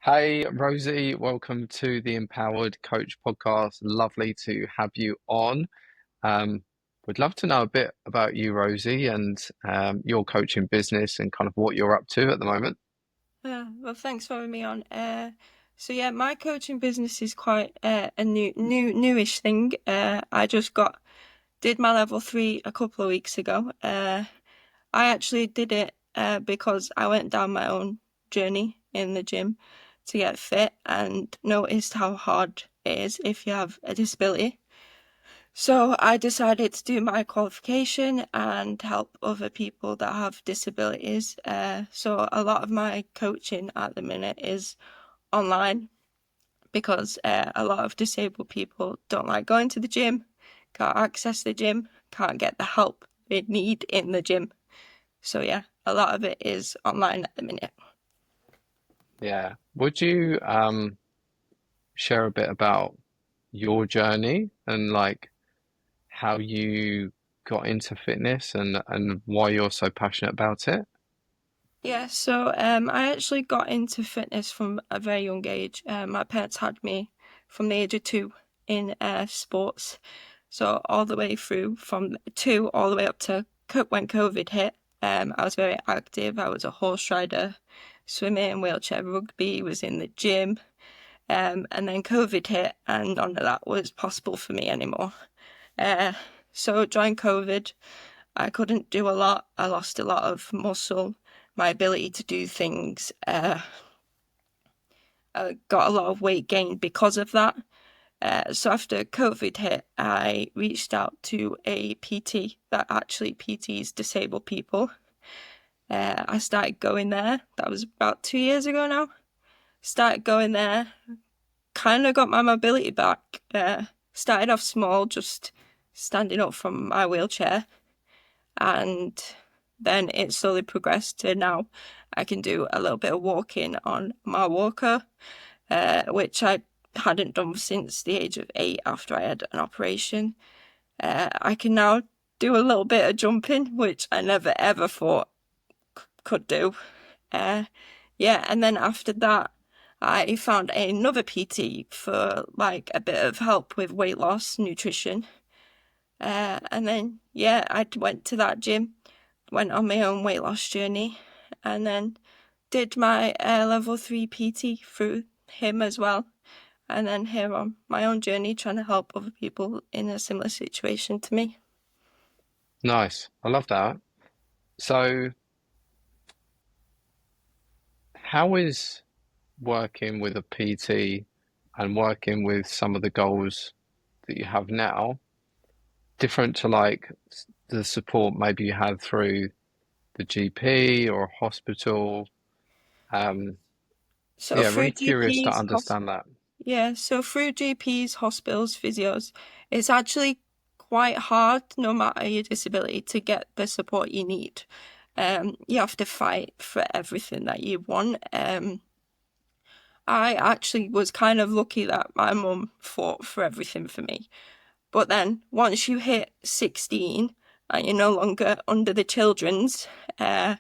Hey, Rosie, welcome to the Empowered Coach podcast. Lovely to have you on. Um, would love to know a bit about you, Rosie, and your coaching business and kind of what you're up to at the moment. Well, thanks for having me on. So yeah, my coaching business is quite a newish thing. I just did my level three a couple of weeks ago. I actually did it because I went down my own journey in the gym to get fit and noticed how hard it is if you have a disability. So I decided to do my qualification and help other people that have disabilities. So a lot of my coaching at the minute is online because a lot of disabled people don't like going to the gym, can't access the gym, can't get the help they need in the gym. So yeah, a lot of it is online at the minute. Yeah. Would you share a bit about your journey and like how you got into fitness and why you're so passionate about it? Yeah, so I actually got into fitness from a very young age. My parents had me from the age of two in sports, so all the way through from two all the way up to when COVID hit. I was very active. I was a horse rider, swimming, wheelchair rugby, was in the gym. And then COVID hit, and none of that was possible for me anymore. Uh, so during COVID, I couldn't do a lot. I lost a lot of muscle. My ability to do things got a lot of weight gain because of that. So after COVID hit, I reached out to a PT that actually PTs disabled people. I started going there. That was about 2 years ago now. Started going there, kind of got my mobility back. Started off small, just standing up from my wheelchair, and then it slowly progressed to now I can do a little bit of walking on my walker, which I hadn't done since the age of 8 after I had an operation. I can now do a little bit of jumping, which I never ever thought could do. Uh, yeah, and then after that, I found another PT for like a bit of help with weight loss, nutrition. And then, yeah, I went to that gym, went on my own weight loss journey, and then did my level three PT through him as well. And then here on my own journey, trying to help other people in a similar situation to me. Nice. I love that. So, how is working with a PT and working with some of the goals that you have now different to like the support maybe you had through the GP or a hospital? Um, So yeah, through really curious to GPs, understand that. yeah, so through GPs, hospitals, physios, it's actually quite hard, no matter your disability, to get the support you need. You have to fight for everything that you want. I actually was kind of lucky that my mum fought for everything for me. But then once you hit 16 and you're no longer under the children's, that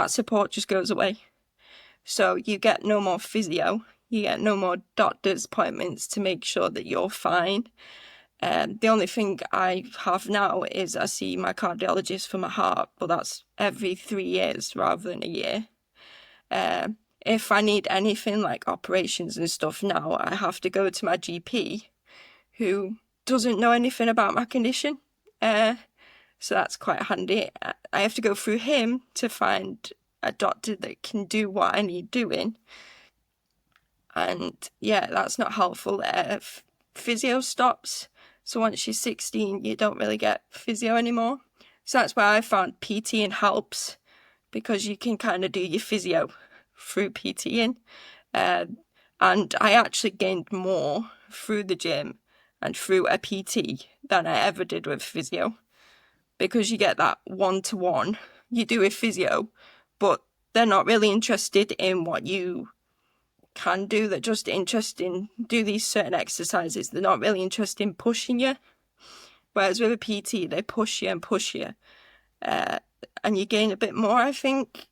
support just goes away. So you get no more physio, you get no more doctor's appointments to make sure that you're fine. The only thing I have now is I see my cardiologist for my heart, but that's every 3 years rather than a year. If I need anything like operations and stuff now, I have to go to my GP who doesn't know anything about my condition. Uh, so that's quite handy. I have to go through him to find a doctor that can do what I need doing. And yeah, that's not helpful. Physio stops. So once she's 16, you don't really get physio anymore. So that's why I found PT helps because you can kind of do your physio through PTing. Uh, and I actually gained more through the gym and through a PT than I ever did with physio because you get that one to one. You do a physio, but they're not really interested in what you can do. They're just interested in do these certain exercises. They're not really interested in pushing you. Whereas with a PT, they push you and push you, uh, and you gain a bit more, I think,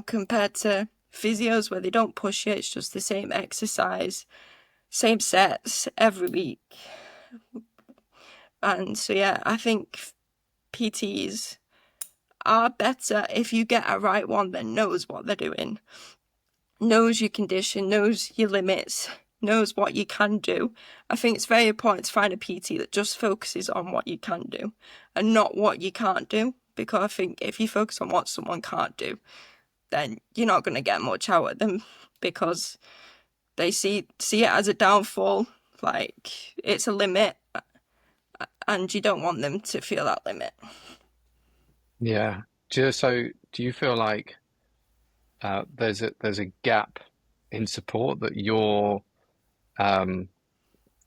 compared to physios where they don't push you, it's just the same exercise, same sets every week. And so, yeah, I think PTs are better if you get a right one that knows what they're doing, knows your condition, knows your limits, knows what you can do. I think it's very important to find a PT that just focuses on what you can do and not what you can't do. Because I think if you focus on what someone can't do, then you're not going to get much out of them because they see it as a downfall, like it's a limit, and you don't want them to feel that limit. Yeah. Do you feel like there's a gap in support that you're um,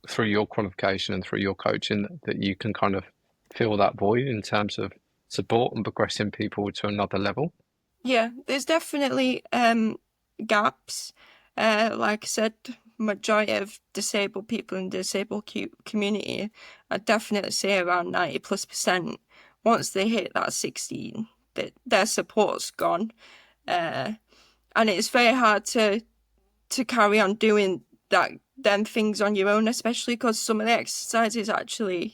through your qualification and through your coaching that you can kind of fill that void in terms of support and progressing people to another level? Yeah, there's definitely gaps. Like I said, majority of disabled people in the disabled community, I'd definitely say around 90+%, once they hit that 16, their support's gone. Uh, and it's very hard to carry on doing that them things on your own, especially because some of the exercises actually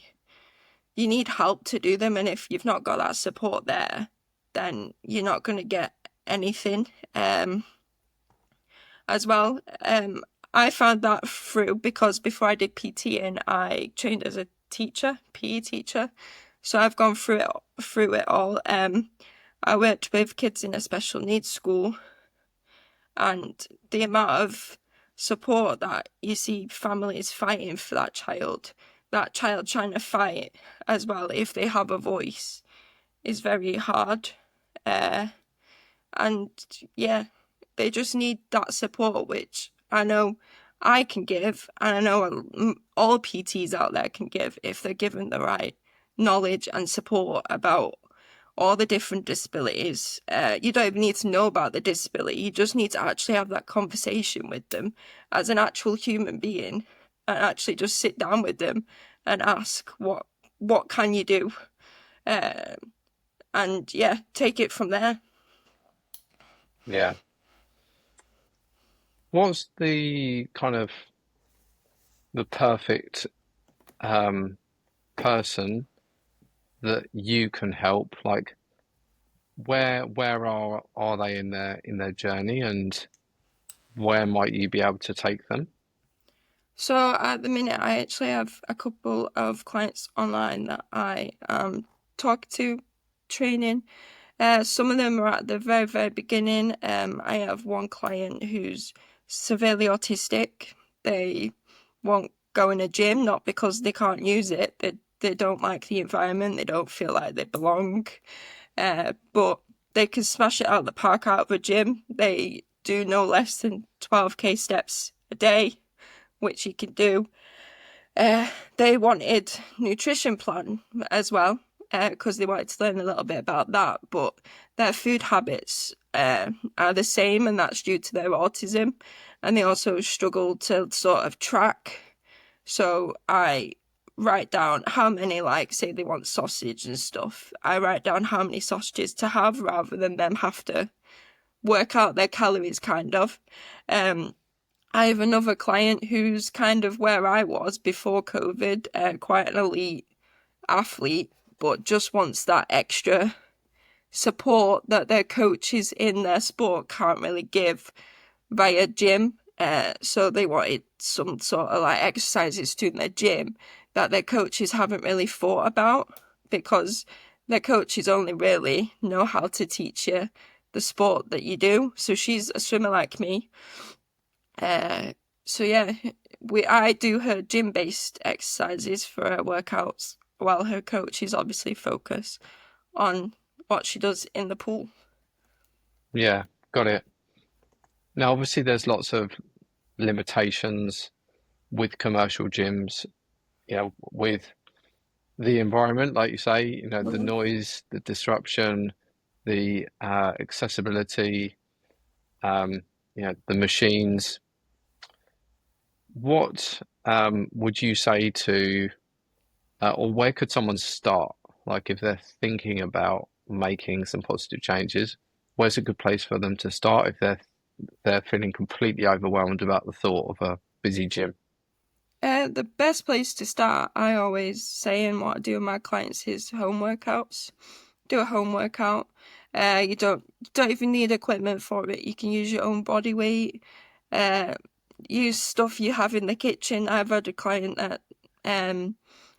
you need help to do them, and if you've not got that support there, then you're not going to get anything. As well, I found that through because before I did PT and I trained as a teacher, PE teacher, so I've gone through it all. I worked with kids in a special needs school, and the amount of support that you see families fighting for that child trying to fight as well if they have a voice is very hard. Uh, and yeah, they just need that support, which I know I can give, and I know all PTs out there can give if they're given the right knowledge and support about all the different disabilities. You don't even need to know about the disability. You just need to actually have that conversation with them as an actual human being and actually just sit down with them and ask what can you do? Uh, and yeah, take it from there. Yeah. What's the kind of the perfect um, person that you can help? Like where are they in their journey and where might you be able to take them? So at the minute, I actually have a couple of clients online that I talk to, training. Some of them are at the very, very beginning. I have one client who's severely autistic. They won't go in a gym, not because they can't use it. They don't like the environment. They don't feel like they belong. But they can smash it out of the park out of a gym. They do no less than 12K steps a day, which you can do. Uh, they wanted nutrition plan as well because they wanted to learn a little bit about that, but their food habits are the same, and that's due to their autism. And they also struggle to sort of track. So I write down how many, like, say they want sausage and stuff. I write down how many sausages to have rather than them have to work out their calories, kind of. Um, I have another client who's kind of where I was before COVID, quite an elite athlete, but just wants that extra support that their coaches in their sport can't really give via gym. So they wanted some sort of like exercises to in their gym that their coaches haven't really thought about because their coaches only really know how to teach you the sport that you do. So she's a swimmer like me. Uh, so yeah, I do her gym based exercises for her workouts, while her coaches obviously focus on what she does in the pool. Yeah, got it. Now, obviously, there's lots of limitations with commercial gyms, you know, with the environment, like you say, you know, the Mhm. noise, the disruption, the accessibility, um, you know, the machines. What would you say to, or where could someone start? Like if they're thinking about making some positive changes, where's a good place for them to start if they're they're feeling completely overwhelmed about the thought of a busy gym? The best place to start, I always say, and what I do with my clients is home workouts. Do a home workout. You don't even need equipment for it. You can use your own body weight. Uh, Use stuff you have in the kitchen. I've had a client that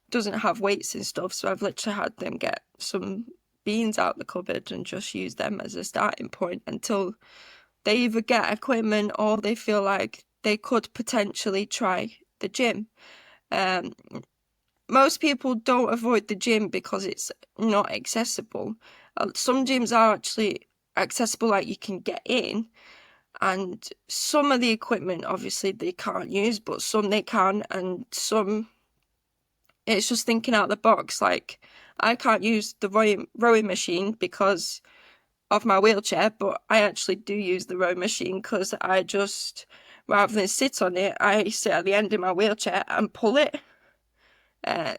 doesn't have weights and stuff, so I've literally had them get some beans out the cupboard and just use them as a starting point until they either get equipment or they feel like they could potentially try the gym. Um, Most people don't avoid the gym because it's not accessible. Some gyms are actually accessible, like you can get in, and some of the equipment obviously they can't use, but some they can, and some it's just thinking out the box. Like I can't use the rowing machine because of my wheelchair, but I actually do use the rowing machine because I just, rather than sit on it, I sit at the end of my wheelchair and pull it.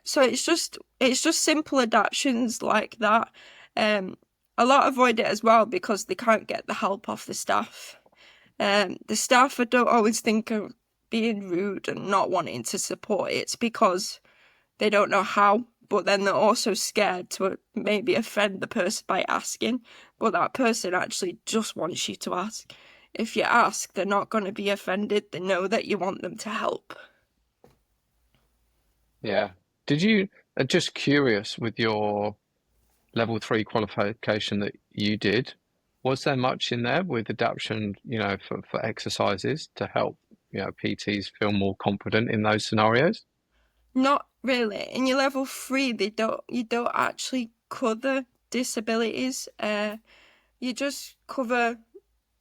So it's just simple adaptations like that. Um, a lot avoid it as well because they can't get the help off the staff. The staff I don't always think are being rude and not wanting to support it. It's because they don't know how, but then they're also scared to maybe offend the person by asking. But that person actually just wants you to ask. If you ask, they're not going to be offended. They know that you want them to help. Yeah. Did you, just curious with your level three qualification that you did, was there much in there with adaptation, for exercises to help, PTs feel more confident in those scenarios? Not really. In your level three, you don't actually cover disabilities. You just cover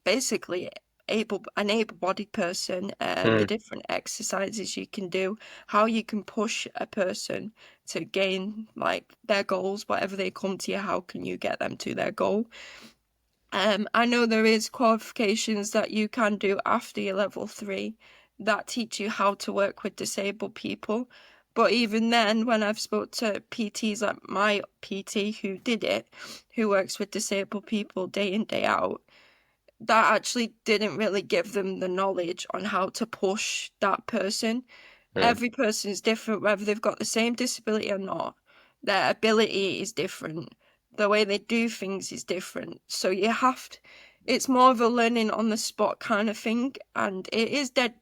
basically an able-bodied person, the Mm. different exercises you can do, how you can push a person to gain like their goals, whatever they come to you, how can you get them to their goal? I know there is qualifications that you can do after your level three that teach you how to work with disabled people. But even then, when I've spoke to PTs like my PT who did it, who works with disabled people day in, day out, that actually didn't really give them the knowledge on how to push that person. Mm. Every person is different, whether they've got the same disability or not. Their ability is different. The way they do things is different. So you have to, it's more of a learning on the spot kind of thing. And it is dead,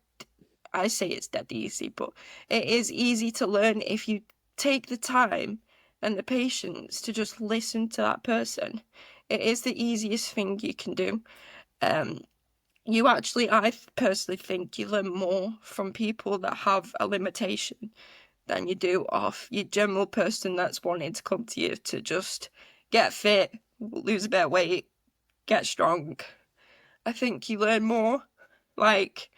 I say it's dead easy, but it is easy to learn if you take the time and the patience to just listen to that person. It is the easiest thing you can do. Um, I personally think you learn more from people that have a limitation than you do off your general person that's wanting to come to you to just get fit, lose a bit of weight, get strong. I think you learn more. Like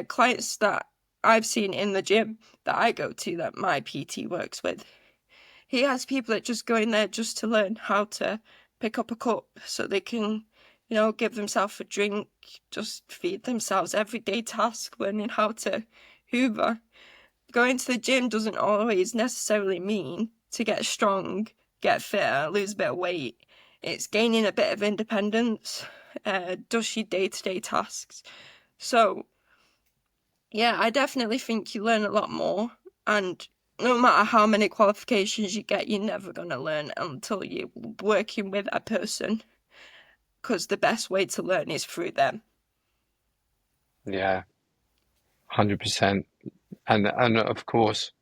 clients that I've seen in the gym that I go to that my PT works with, he has people that just go in there just to learn how to pick up a cup so they can, give themselves a drink, just feed themselves, everyday task, learning how to hoover. Going to the gym doesn't always necessarily mean to get strong, get fitter, lose a bit of weight. It's gaining a bit of independence, does your day-to-day tasks. So yeah, I definitely think you learn a lot more. And no matter how many qualifications you get, you're never going to learn until you're working with a person, because the best way to learn is through them. Yeah, 100%. And of course,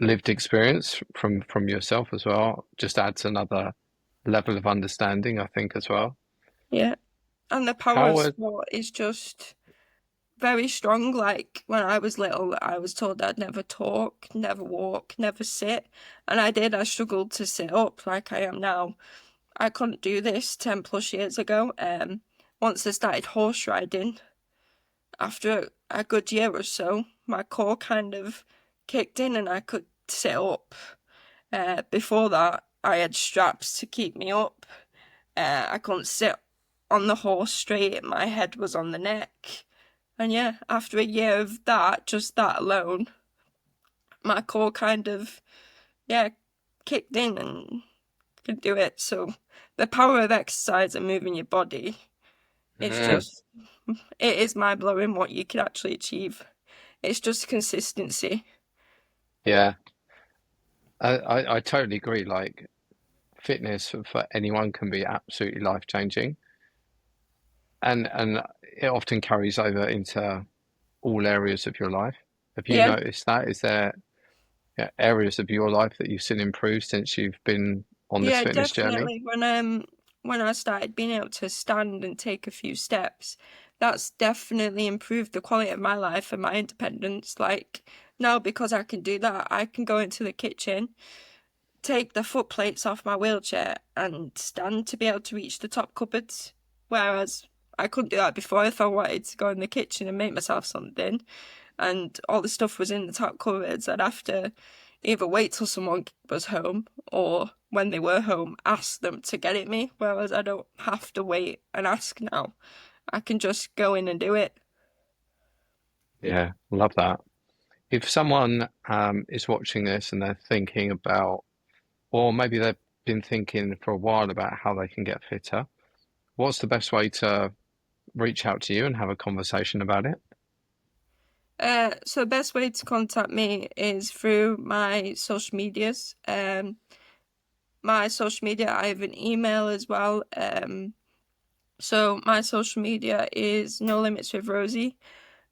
lived experience from yourself as well just adds another level of understanding, I think, as well. Yeah. And the power How of was, sport is just very strong. Like when I was little, I was told I'd never talk, never walk, never sit. And I did. I struggled to sit up like I am now. I couldn't do this 10 plus years ago. Once I started horse riding, after a good year or so, my core kind of kicked in and I could sit up. Before that, I had straps to keep me up. I couldn't sit on the horse straight, my head was on the neck. And yeah, after a year of that, just that alone, my core kind of, yeah, kicked in and could do it. So the power of exercise and moving your body It's Mm. just, it is mind blowing what you can actually achieve. It's just consistency. Yeah, I totally agree. Like fitness for anyone can be absolutely life changing, and it often carries over into all areas of your life. Have you Yeah, noticed that? Is there, yeah, areas of your life that you've seen improve since you've been on this yeah, fitness journey? definitely. When I started being able to stand and take a few steps, that's definitely improved the quality of my life and my independence. Like now, because I can do that, I can go into the kitchen, take the foot plates off my wheelchair and stand to be able to reach the top cupboards. Whereas I couldn't do that before if I wanted to go in the kitchen and make myself something and all the stuff was in the top cupboards. I'd have to either wait till someone was home or when they were home, ask them to get it me. Whereas I don't have to wait and ask now. I can just go in and do it. Yeah, love that. If someone is watching this and they're thinking about, or maybe they've been thinking for a while about how they can get fitter, what's the best way to reach out to you and have a conversation about it? So the best way to contact me is through my social medias. My social media, I have an email as well. So my social media is No Limits with Rosie.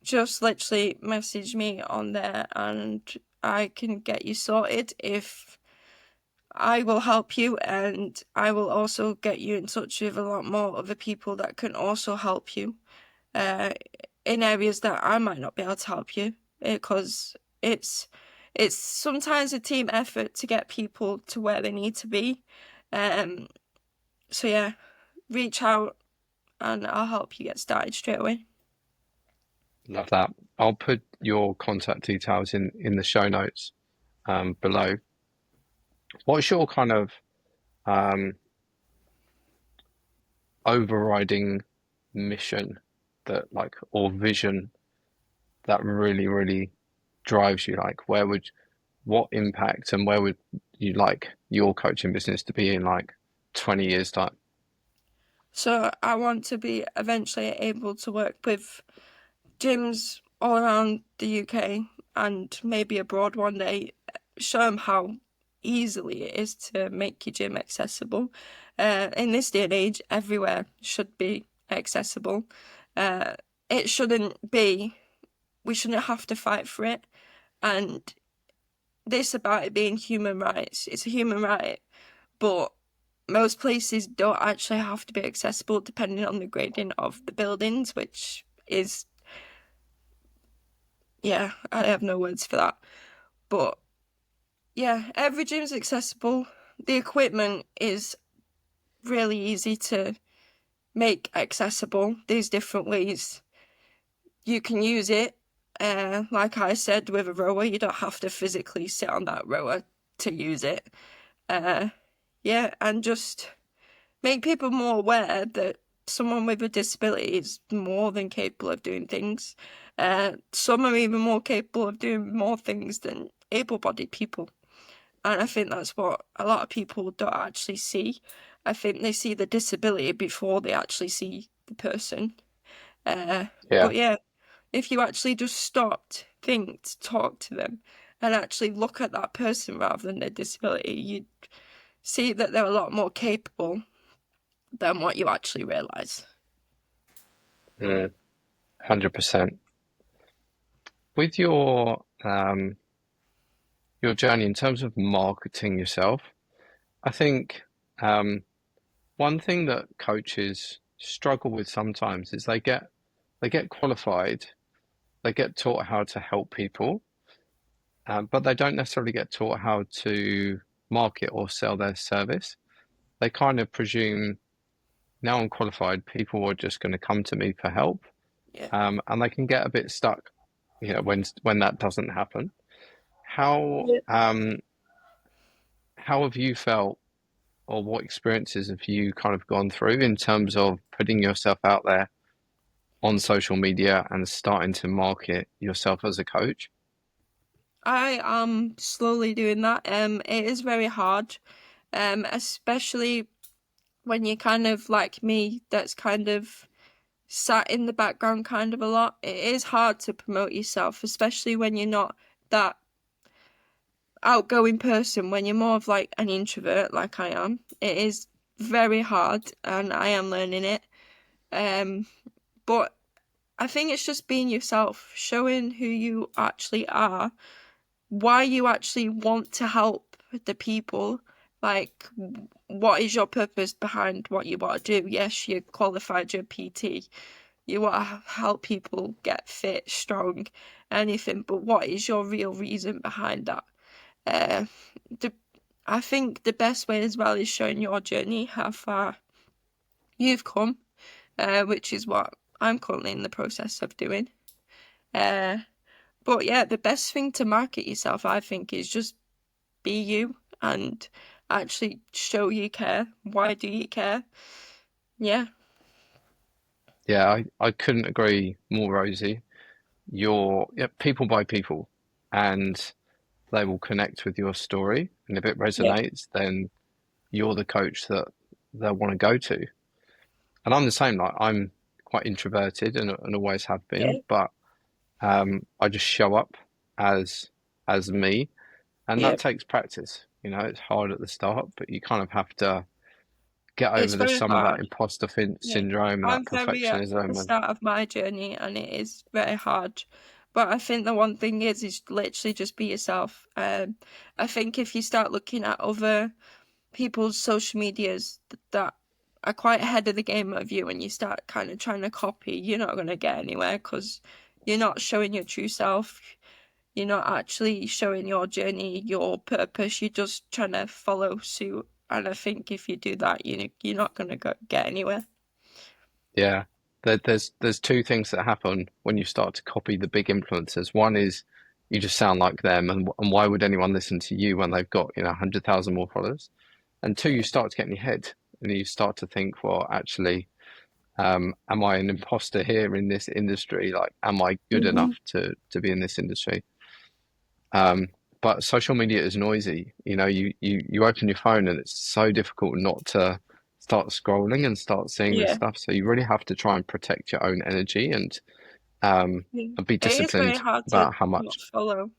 Just literally message me on there and I can get you sorted. If I will help you, and I will also get you in touch with a lot more other people that can also help you uh, in areas that I might not be able to help you because it's it's sometimes a team effort to get people to where they need to be. Um, so yeah, reach out and I'll help you get started straight away. Love that. I'll put your contact details in the show notes below. What's your kind of um, overriding mission that like or vision that really drives you? Like where would what impact and where would you like your coaching business to be in like 20 years time? So I want to be eventually able to work with gyms all around the UK and maybe abroad one day, show them how easily it is to make your gym accessible. In this day and age, everywhere should be accessible. Uh, it shouldn't be, we shouldn't have to fight for it. And this about it being human rights, it's a human right, but most places don't actually have to be accessible depending on the grading of the buildings, which is, yeah, I have no words for that. But yeah, every gym's accessible. The equipment is really easy to make accessible. There's different ways you can use it. Like I said, with a rower, you don't have to physically sit on that rower to use it. Uh, yeah, and just make people more aware that someone with a disability is more than capable of doing things. Some are even more capable of doing more things than able-bodied people. And I think that's what a lot of people don't actually see. I think they see the disability before they actually see the person. Yeah, But yeah, if you actually just stopped, think, talk to them, and actually look at that person rather than their disability, you'd see that they're a lot more capable than what you actually realise. 100%. With your journey in terms of marketing yourself, I think one thing that coaches struggle with sometimes is they get qualified, they get taught how to help people, but they don't necessarily get taught how to market or sell their service. They kind of presume now I'm qualified, people are just going to come to me for help, Yeah. and they can get a bit stuck, you know, when that doesn't happen. How Yeah. how have you felt, or what experiences have you kind of gone through in terms of putting yourself out there on social media and starting to market yourself as a coach? I am slowly doing that. It is very hard, especially when you're kind of like me, that's kind of sat in the background kind of a lot. It is hard to promote yourself, especially when you're not that outgoing person, when you're more of like an introvert like I am. It is very hard and I am learning it. Um, but I think it's just being yourself, showing who you actually are, why you actually want to help the people. Like, what is your purpose behind what you want to do? Yes, you're qualified, you're a PT. You want to help people get fit, strong, anything, but what is your real reason behind that? Uh, the, I think the best way as well is showing your journey, how far you've come, which is what I'm currently in the process of doing. Uh, but yeah, the best thing to market yourself, I think, is just be you and actually show you care. Why do you care? Yeah, Yeah, I couldn't agree more, Rosie. You're yeah, people by people, and they will connect with your story. And if it yeah, resonates, then you're the coach that they'll want to go to. And I'm the same. Like I'm quite introverted and always have yeah, been, but I just show up as me, and yeah. that takes practice. You know, it's hard at the start, but you kind of have to get It's over the very some of that hard. imposter Yeah, syndrome and that I'm very at the perfectionism, and start of my journey, and it is very hard. But I think the one thing is literally just be yourself. I think if you start looking at other people's social medias that are quite ahead of the game of you, and you start kind of trying to copy, you're not going to get anywhere because you're not showing your true self. You're not actually showing your journey, your purpose. You're just trying to follow suit. And I think if you do that, you're not going to get anywhere. yeah. There's two things that happen when you start to copy the big influencers. One is you just sound like them, and why would anyone listen to you when they've got 100,000 more followers? And two, you start to get in your head, and you start to think, well, actually, am I an imposter here in this industry? Like, am I good Hmm. enough to be in this industry? Um, but social media is noisy. You open your phone and it's so difficult not to start scrolling and start seeing this Yeah. stuff. So you really have to try and protect your own energy Yeah. and be It is very disciplined hard to about how not much. follow.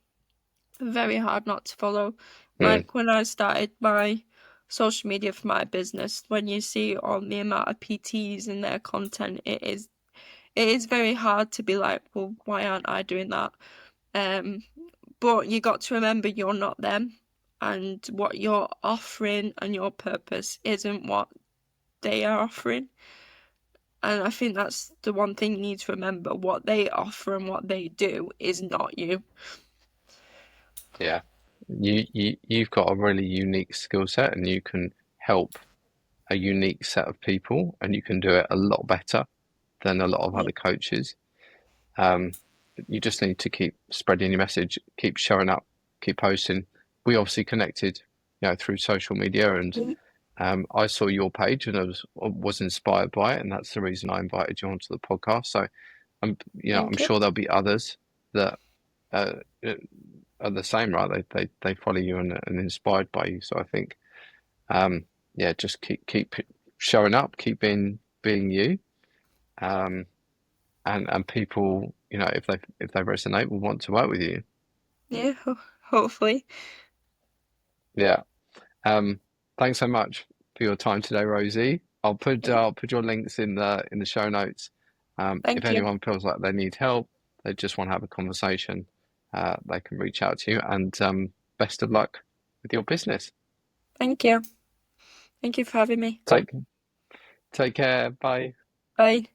Very hard not to follow. Mm, Like when I started my social media for my business, when you see on the amount of PTs and their content, it is very hard to be like, well, why aren't I doing that? Um, but you got to remember you're not them, and what you're offering and your purpose isn't what they are offering. And I think that's the one thing you need to remember. What they offer and what they do is not you. yeah, you've got a really unique skill set, and you can help a unique set of people, and you can do it a lot better than a lot of Yeah. other coaches. Um, you just need to keep spreading your message, keep showing up, keep posting. We obviously connected, through social media, and I saw your page and I was inspired by it, and that's the reason I invited you onto the podcast. So I'm Thank you. sure there'll be others that uh, are the same, right? They follow you and inspired by you. So I think, um, yeah, just keep showing up, keep being you. Um, and people, if they resonate, will want to work with you. Yeah, hopefully. Yeah. Um, thanks so much for your time today, Rosie. Yeah. I'll put your links in the show notes. If Thank you. anyone feels like they need help, they just want to have a conversation, they can reach out to you. And best of luck with your business. Thank you. Thank you for having me. Take take care. Bye. Bye.